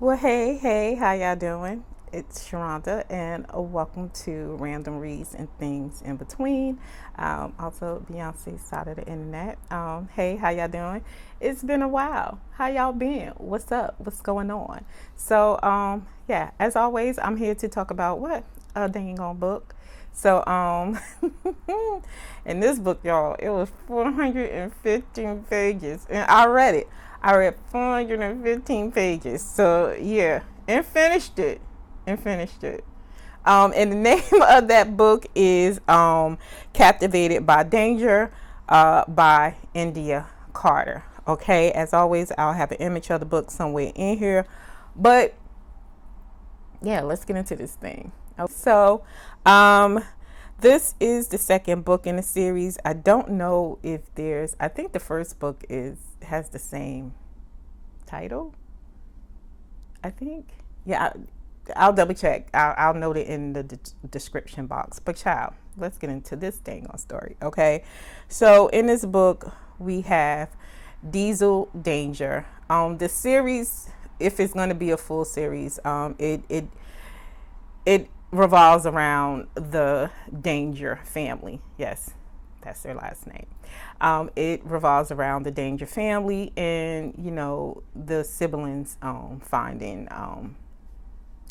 Well, hey, how y'all doing? It's Sharonda, and welcome to Random Reads and Things in Between. Also, Beyonce's side of the internet. Hey, how y'all doing? It's been a while. How y'all been? What's up? What's going on? Yeah, as always, I'm here to talk about what? A dang on book. So, in this book, y'all, it was 415 pages, and I read it. I read 415 pages. So, yeah, and finished it. And finished it. And the name of that book is Captivated by Danger by Endiya Carter. Okay, as always, I'll have an image of the book somewhere in here. But yeah, let's get into this thing. So, um, this is the second book in the series. I don't know if there's. I think the first book is has the same title. I think. Yeah, I'll double check. I'll note it in the description box. But child, let's get into this dang on story. Okay, so in this book we have Diesel Danger. The series, if it's going to be a full series, it revolves around the Danger family. Yes, that's their last name. It revolves around the Danger family and, the siblings finding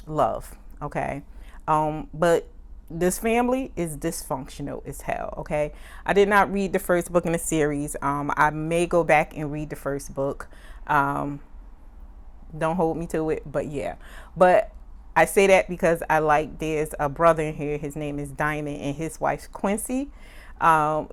love. Okay. But this family is dysfunctional as hell. Okay. I did not read the first book in the series. I may go back and read the first book. Don't hold me to it, but yeah. But I say that because there's a brother in here. His name is Diamond, and his wife Quincy,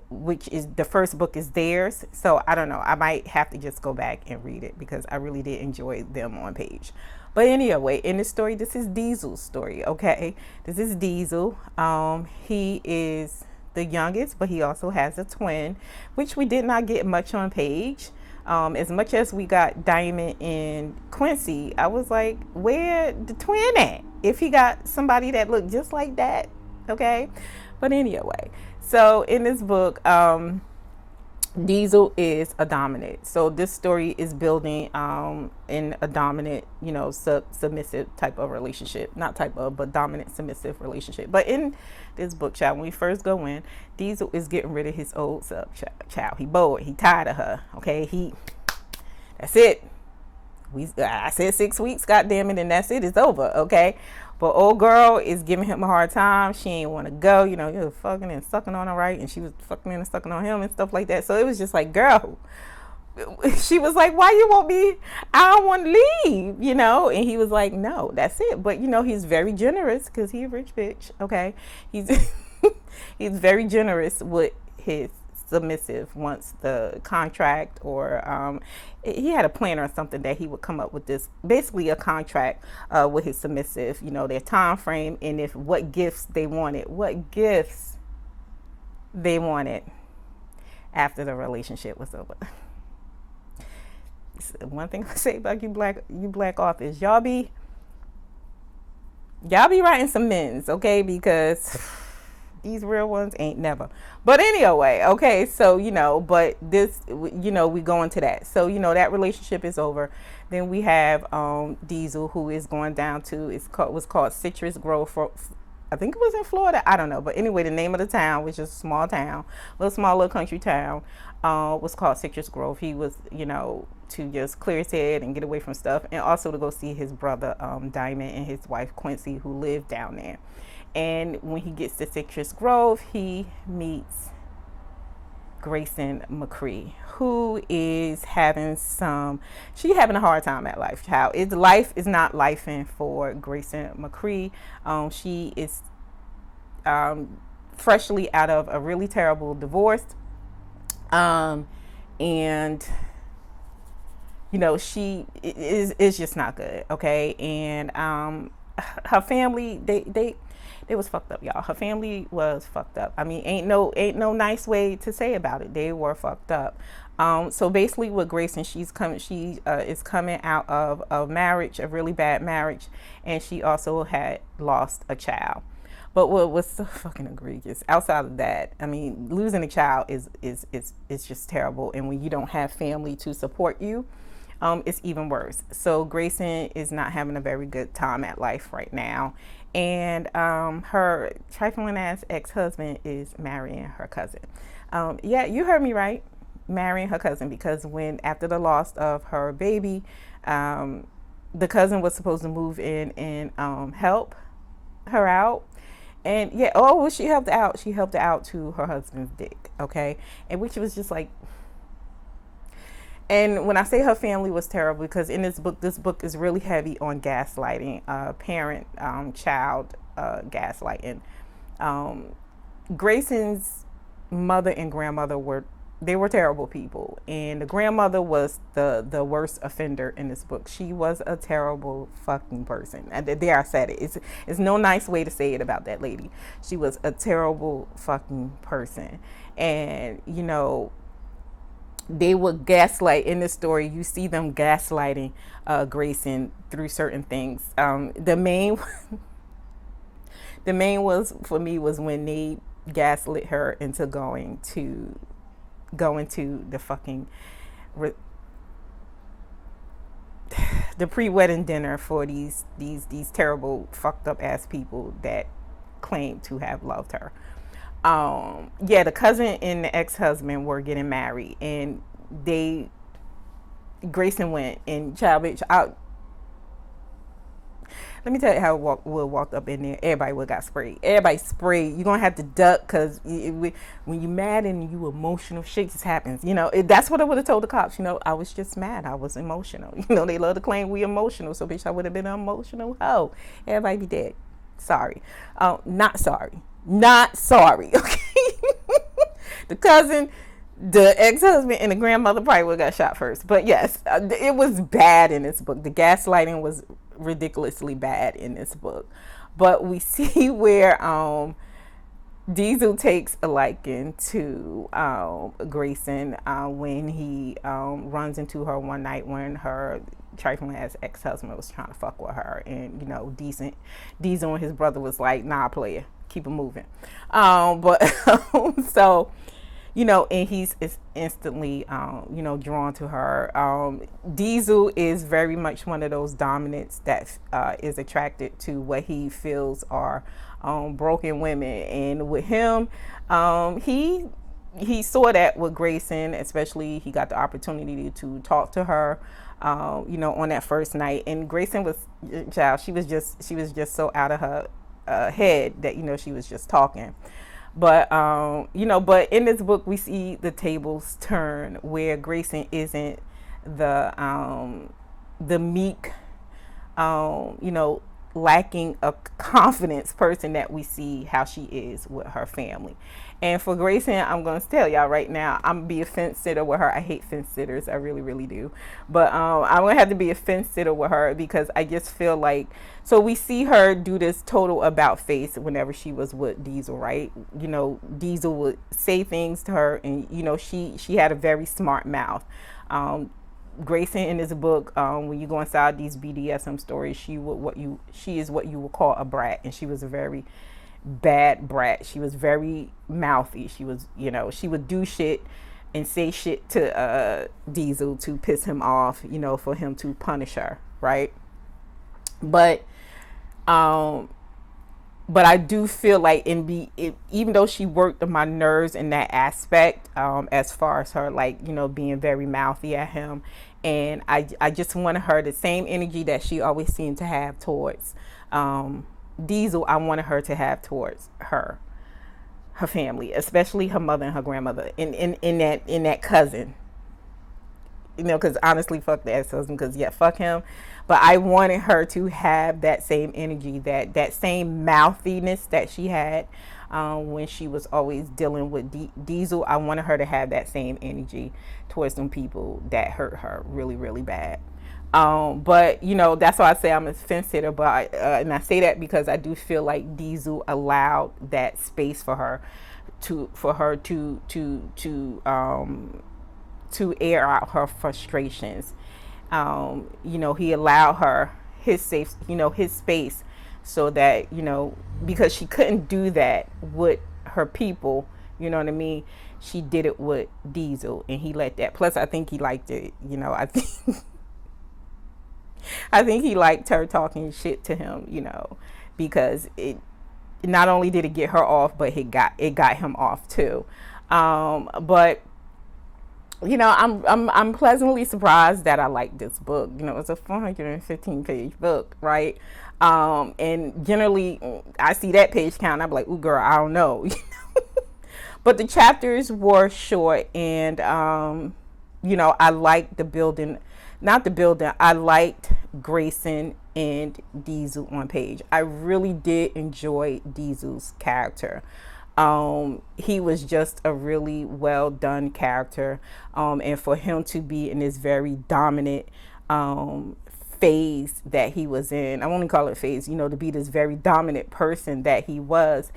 which is the first book is theirs. So I don't know. I might have to just go back and read it because I really did enjoy them on page. But anyway, in this story, this is Diesel's story. Okay, this is Diesel. He is the youngest, but he also has a twin, which we did not get much on page. As much as we got Diamond and Quincy, I was like, where the twin at? If he got somebody that looked just like that, okay? But anyway, so in this book, Diesel is a dominant. So this story is building in a dominant, submissive type of relationship. Not type of, but dominant submissive relationship. But in this book, child, when we first go in, Diesel is getting rid of his old sub child. He bored. He tired of her. Okay, that's it. I said 6 weeks, goddamn it, and that's it. It's over. Okay. But old girl is giving him a hard time. She ain't want to go. He was fucking and sucking on her, right? And she was fucking and sucking on him and stuff like that. So it was just like, girl. She was like, why you won't be? I don't want to leave, And he was like, no, that's it. But, he's very generous because he's a rich bitch, okay? He's he's very generous with his submissive once the contract or he had a plan or something that he would come up with this basically a contract with his submissive, their time frame and if what gifts they wanted after the relationship was over. One thing I say about you black authors, y'all be writing some men's, okay? Because these real ones ain't never. But anyway, okay, so, but this, we go into that. So, that relationship is over. Then we have Diesel, who is going down to, was called Citrus Grove. I think it was in Florida. I don't know. But anyway, the name of the town, which is a small town, little country town, was called Citrus Grove. He was, to just clear his head and get away from stuff. And also to go see his brother, Diamond, and his wife, Quincy, who lived down there. And when he gets to Citrus Grove, he meets Grayson McCree, who is having a hard time at life. Child, life is not lifing for Grayson McCree. She is freshly out of a really terrible divorce. And she is just not good. Okay. And her family, they was fucked up, y'all. Her family was fucked up. I mean, ain't no nice way to say about it. They were fucked up. So basically with Grayson, she is coming out of a marriage, a really bad marriage, and she also had lost a child. But what was so fucking egregious outside of that, I mean, losing a child is just terrible. And when you don't have family to support you, it's even worse. So Grayson is not having a very good time at life right now. And her trifling ass ex-husband is marrying her cousin. Yeah, you heard me right. Marrying her cousin, because when after the loss of her baby, the cousin was supposed to move in and help her out. And yeah, oh, well, she helped out. She helped out to her husband's dick, okay? And which was just like, and when I say her family was terrible, because in this book is really heavy on gaslighting, parent, child, gaslighting. Grayson's mother and grandmother were terrible people, and the grandmother was the worst offender in this book. She was a terrible fucking person, and there I said it. It's no nice way to say it about that lady. She was a terrible fucking person. And you know, they would gaslight in this story. You see them gaslighting Grayson through certain things. The main was for me was when they gaslit her into going to the fucking the pre-wedding dinner for these terrible fucked up ass people that claim to have loved her. Yeah, the cousin and the ex-husband were getting married, and Grayson went, and child bitch out. Let me tell you how Will walked up in there. Everybody would got sprayed. Everybody sprayed. You're going to have to duck, because when you're mad and you emotional, shit just happens. You know, that's what I would have told the cops. You know, I was just mad. I was emotional. You know, they love to claim we emotional. So, bitch, I would have been an emotional hoe. Everybody be dead. Sorry. Not sorry. Not sorry. Okay. The cousin, the ex-husband, and the grandmother probably would have got shot first. But yes, it was bad in this book. The gaslighting was ridiculously bad in this book. But we see where Diesel takes a liking to Grayson when he runs into her one night when her trifling ass ex-husband was trying to fuck with her. And, you know, Diesel and his brother was like, nah, player, keep it moving. But so, you know, and he's instantly, you know, drawn to her. Diesel is very much one of those dominants that is attracted to what he feels are broken women. And with him, he saw that with Grayson, especially he got the opportunity to talk to her, you know, on that first night. And Grayson was, child, she was just so out of her head that, you know, she was just talking. But you know, but in this book we see the tables turn, where Grayson isn't the meek, you know, lacking a confidence person that we see how she is with her family. And for Grayson, I'm going to tell y'all right now, I'm going to be a fence sitter with her. I hate fence sitters. I really, really do. But I'm going to have to be a fence sitter with her, because I just feel like, so we see her do this total about face whenever she was with Diesel, right? You know, Diesel would say things to her, and, you know, she had a very smart mouth. Grayson in this book, when you go inside these BDSM stories, she is what you would call a brat, and she was a very bad brat. She was very mouthy. She was, you know, she would do shit and say shit to Diesel to piss him off, you know, for him to punish her, right? But I do feel like even though she worked on my nerves in that aspect, as far as her, like, you know, being very mouthy at him, and I just wanted her the same energy that she always seemed to have towards Diesel. I wanted her to have towards her family, especially her mother and her grandmother, in that cousin. You know, because honestly, fuck the ex-husband, because yeah, fuck him. But I wanted her to have that same energy, that same mouthiness that she had when she was always dealing with Diesel. I wanted her to have that same energy towards them people that hurt her really, really bad. But you know, that's why I say I'm a fence sitter. But and I say that because I do feel like Diesel allowed that space for her to air out her frustrations. You know, he allowed her his space, so that, you know, because she couldn't do that with her people, you know what I mean? She did it with Diesel, and he let that. Plus, I think he liked it. You know, I think I think he liked her talking shit to him, because it not only did it get her off, but it got him off too. But I'm pleasantly surprised that I like this book. It's a 415-page book, right? And generally, I see that page count, I'm like, ooh, girl, I don't know. But the chapters were short, and I liked the building, not the building. I liked Grayson and Diesel on page. I really did enjoy Diesel's character. He was just a really well done character, and for him to be in this very dominant phase that he was in, I won't call it phase, to be this very dominant person that he was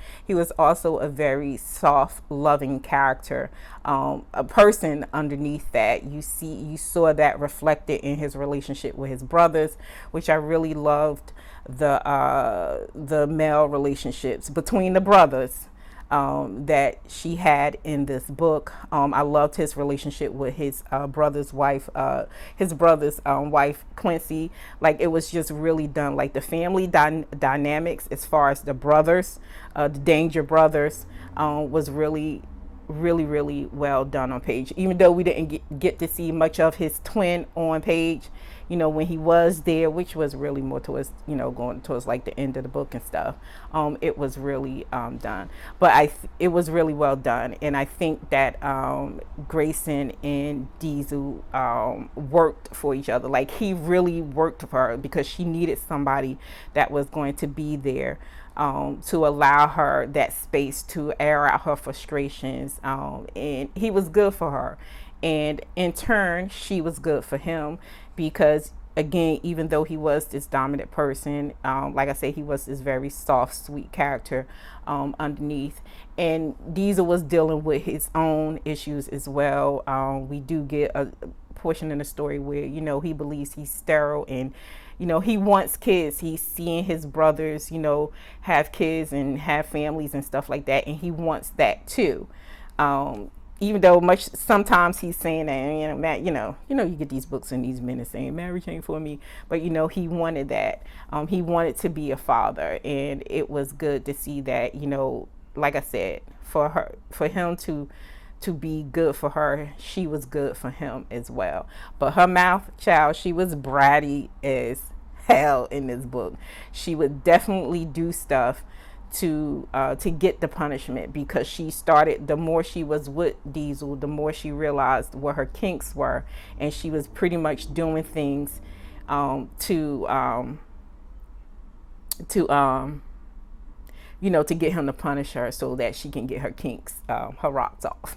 also a very soft, loving character, a person underneath that. You saw that reflected in his relationship with his brothers, which I really loved, the male relationships between the brothers that she had in this book. I loved his relationship with his brother's wife, Quincy. Like, it was just really done. Like, the family dynamics, as far as the brothers, the Danger brothers, was really, really, really well done on page. Even though we didn't get to see much of his twin on page, when he was there, which was really more towards, going towards like the end of the book and stuff. It was really done, but it was really well done. And I think that Grayson and Diesel worked for each other. Like, he really worked for her, because she needed somebody that was going to be there to allow her that space to air out her frustrations. And he was good for her. And in turn, she was good for him, because, again, even though he was this dominant person, like I said, he was this very soft, sweet character underneath. And Diesel was dealing with his own issues as well. We do get a portion in the story where, he believes he's sterile, and he wants kids. He's seeing his brothers, have kids and have families and stuff like that, and he wants that too. Even though sometimes he's saying that, Matt, you get these books and these men are saying marriage ain't for me, but he wanted that. He wanted to be a father, and it was good to see that, like I said, for him to be good for her, she was good for him as well. But her mouth, child, she was bratty as hell in this book. She would definitely do stuff to get the punishment, because she started, the more she was with Diesel, the more she realized what her kinks were, and she was pretty much doing things to get him to punish her, so that she can get her kinks, her rocks off.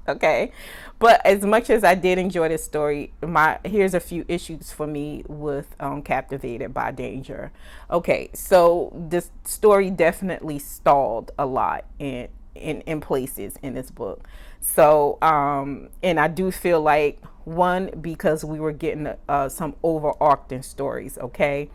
Okay, but as much as I did enjoy this story, here's a few issues for me with Captivated by Danger. Okay, so this story definitely stalled a lot in places in this book. So and I do feel like, one, because we were getting some overarching stories, okay,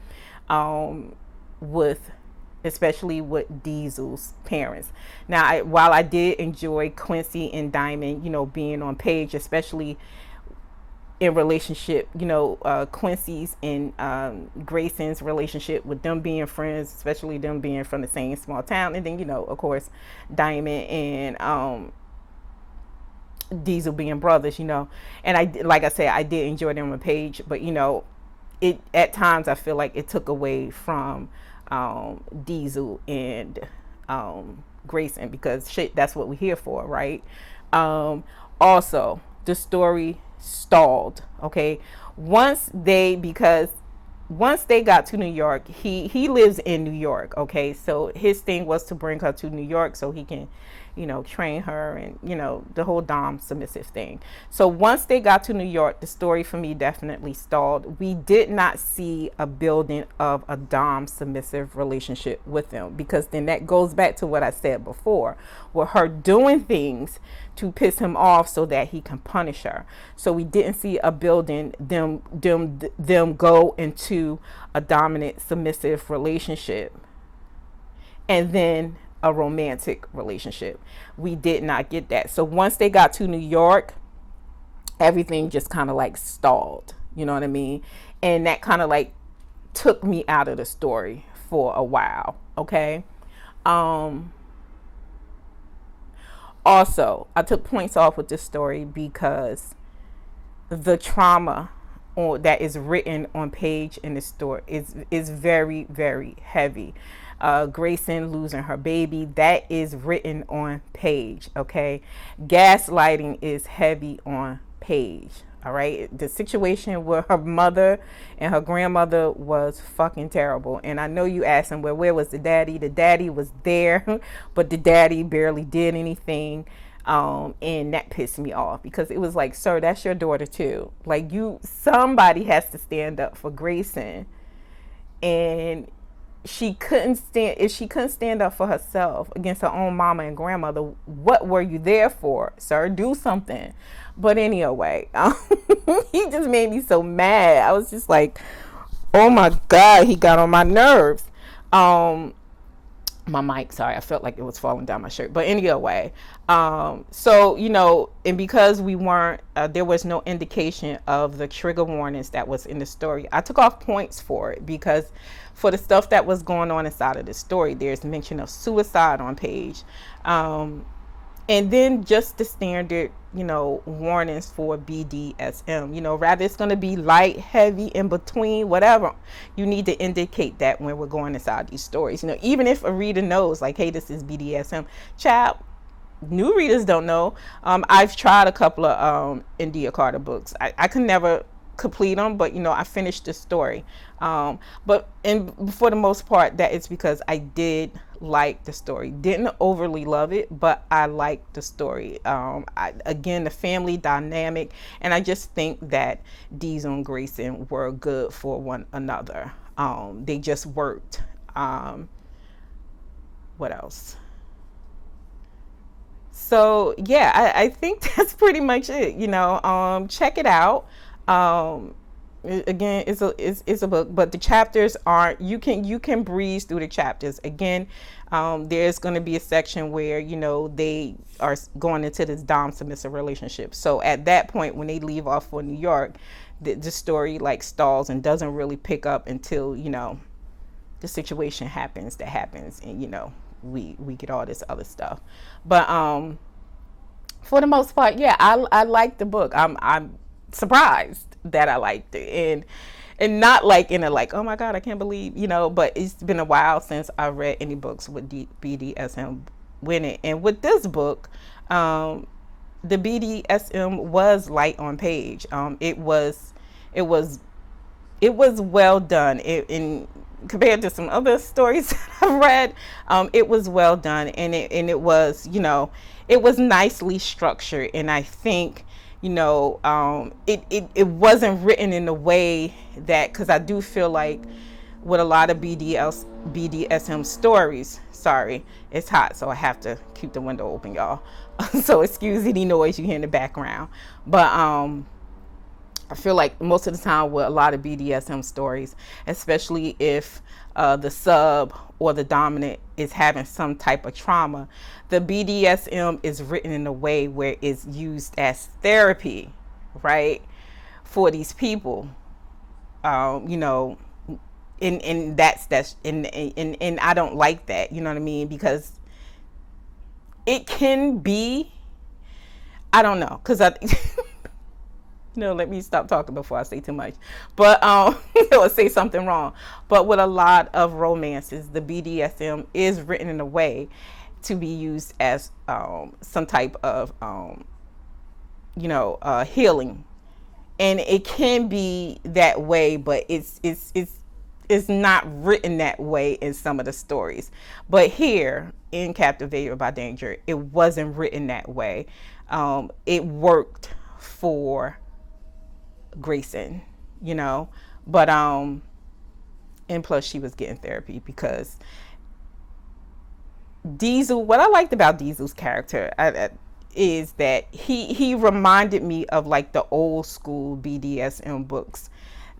especially with Diesel's parents. Now, while I did enjoy Quincy and Diamond, being on page, especially in relationship, Quincy's and Grayson's relationship, with them being friends, especially them being from the same small town, and then, of course, Diamond and Diesel being brothers, and like I said, I did enjoy them on page, but it at times I feel like it took away from Diesel and Grayson, because shit, that's what we're here for, right? Also, the story stalled. Okay, once they got to New York, he lives in New York. Okay, so his thing was to bring her to New York so he can train her, and the whole dom submissive thing. So once they got to New York, the story for me definitely stalled. We did not see a building of a dom submissive relationship with them, because then that goes back to what I said before, with her doing things to piss him off so that he can punish her. So we didn't see a building them go into a dominant submissive relationship and then a romantic relationship. We did not get that. So once they got to New York, everything just kind of like stalled. You know what I mean? And that kind of like took me out of the story for a while. Okay. Um, Also, I took points off with this story because the trauma that is written on page in the story is very, very heavy. Grayson losing her baby, that is written on page. Okay, gaslighting is heavy on page. All right, the situation with her mother and her grandmother was fucking terrible. And I know you asking, well, where was the daddy? The daddy was there, but the daddy barely did anything. And that pissed me off because it was like, sir, that's your daughter too. Like, somebody has to stand up for Grayson. And she couldn't stand, if she couldn't stand up for herself against her own mama and grandmother, what were you there for, sir? Do something. But anyway, he just made me so mad. I was just like, oh my God, he got on my nerves. My mic, sorry, I felt like it was falling down my shirt. But anyway, so, and because we weren't, there was no indication of the trigger warnings that was in the story, I took off points for it because for the stuff that was going on inside of the story, there's mention of suicide on page. And then just the standard, warnings for BDSM, rather it's going to be light, heavy, in between, whatever. You need to indicate that when we're going inside these stories, even if a reader knows like, hey, this is BDSM. Child, new readers don't know. I've tried a couple of Endiya Carter books. I could never complete them, but I finished the story. But for the most part, that is because I did like the story. Didn't overly love it, but I liked the story. Again, the family dynamic, and I just think that Diesel and Grayson were good for one another. They just worked. What else? So yeah, I think that's pretty much it. Check it out. Again, it's a book, but the chapters aren't, you can breeze through the chapters. Again, there's going to be a section where they are going into this dom submissive relationship. So at that point, when they leave off for New York, the story like stalls and doesn't really pick up until the situation happens, and we get all this other stuff. But for the most part, yeah, I like the book. I'm surprised that I liked it, and not like in a like, oh my God, I can't believe, but it's been a while since I read any books with BDSM in it. And with this book, the BDSM was light on page. It was well done. In compared to some other stories that I've read, it was well done, and it was, it was nicely structured. And I think it wasn't written in a way that, because I do feel like with a lot of BDSM stories, sorry, it's hot, so I have to keep the window open, y'all. So excuse any noise you hear in the background. But I feel like most of the time with a lot of BDSM stories, especially if the sub or the dominant is having some type of trauma, the BDSM is written in a way where it's used as therapy, right, for these people. And that's and I don't like that, you know what I mean, because it can be, I don't know, because no, let me stop talking before I say too much. But or say something wrong. But with a lot of romances, the BDSM is written in a way to be used as some type of healing, and it can be that way, but it's not written that way in some of the stories. But here in Captivated by Danger, it wasn't written that way. It worked for Grayson, but and plus she was getting therapy, because Diesel, what I liked about Diesel's character is that he reminded me of like the old school BDSM books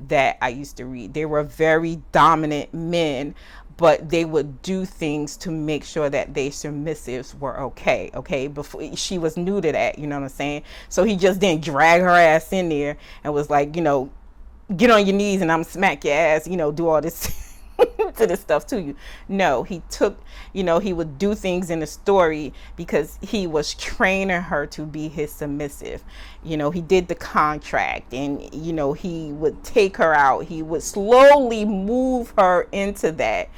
that I used to read. They were very dominant men, but they would do things to make sure that they submissives were okay. Before, she was new to that, you know what I'm saying? So he just didn't drag her ass in there and was like, get on your knees and I'm smack your ass, do all this to this stuff to you. No, he took, he would do things in the story because he was training her to be his submissive. He did the contract, and he would take her out. He would slowly move her into that,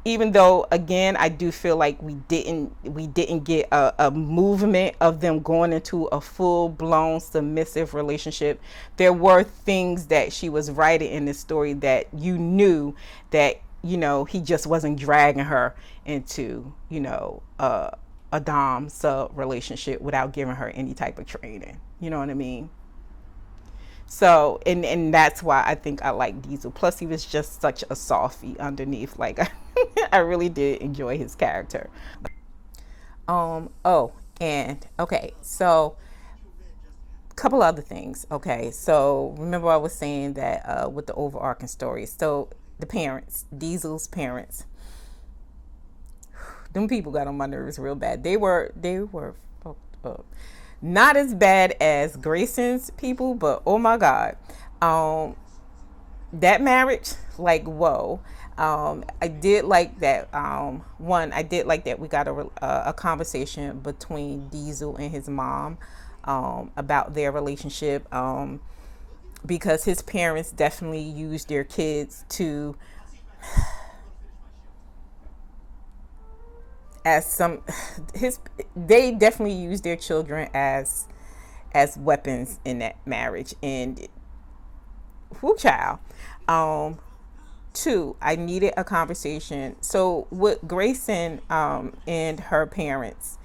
even though, again, I do feel like we didn't get a movement of them going into a full-blown submissive relationship. There were things that she was writing in this story that you knew that he just wasn't dragging her into a dom sub relationship without giving her any type of training. You know what I mean? So, and that's why I think I like Diesel. Plus, he was just such a softie underneath. Like, I really did enjoy his character. Oh, and okay, so a couple other things. Okay, so remember I was saying that with the overarching story. So the parents, Diesel's parents, them people got on my nerves real bad. They were fucked up. Not as bad as Grayson's people, but oh my God. That marriage, like, whoa. I did like that. I did like that we got a conversation between Diesel and his mom about their relationship, because his parents definitely used their kids to, as some, they definitely used their children as weapons in that marriage. And whoo, child. Two, I needed a conversation. So with Grayson and her parents,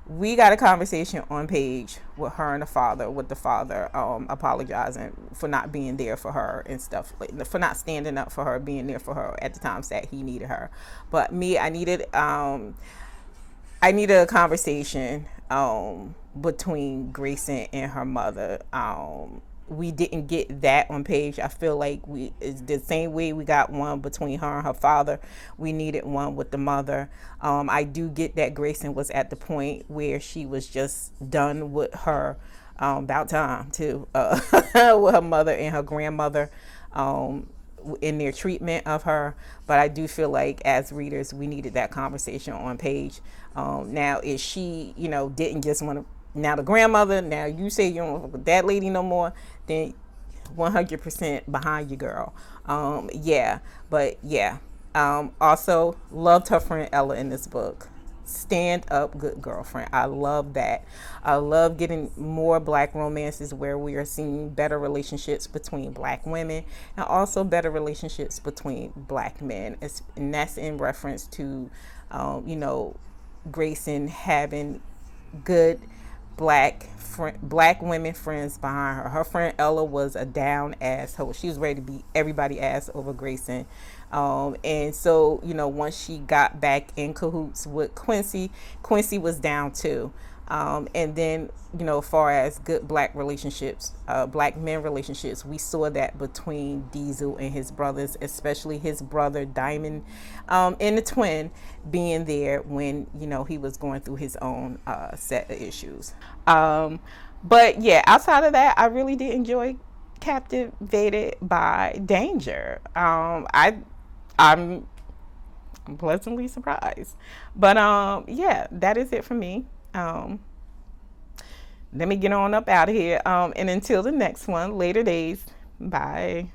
we got a conversation on page with her and the father, with the father apologizing for not being there for her and stuff, for not standing up for her, being there for her at the times that he needed her. But me, I needed a conversation between Grayson and her mother. We didn't get that on page. I feel like it's the same way we got one between her and her father. We needed one with the mother. I do get that Grayson was at the point where she was just done with her, about time too, with her mother and her grandmother, in their treatment of her. But I do feel like as readers, we needed that conversation on page. Now, if she, didn't just want to, now the grandmother, now you say you don't fuck with that lady no more, then 100% behind you, girl. Yeah, but yeah. Also loved her friend Ella in this book. Stand up good girlfriend. I love that. I love getting more Black romances where we are seeing better relationships between Black women and also better relationships between Black men. And that's in reference to, Grayson having good Black women friends behind her. Her friend Ella was a down asshole. She was ready to beat everybody ass over Grayson. And so, once she got back in cahoots with Quincy was down too. And then, as far as good Black relationships, Black men relationships, we saw that between Diesel and his brothers, especially his brother Diamond, and the twin being there when, he was going through his own set of issues. But yeah, outside of that, I really did enjoy Captivated by Danger. I'm pleasantly surprised. But yeah, that is it for me. Let me get on up out of here. And until the next one, later days. Bye.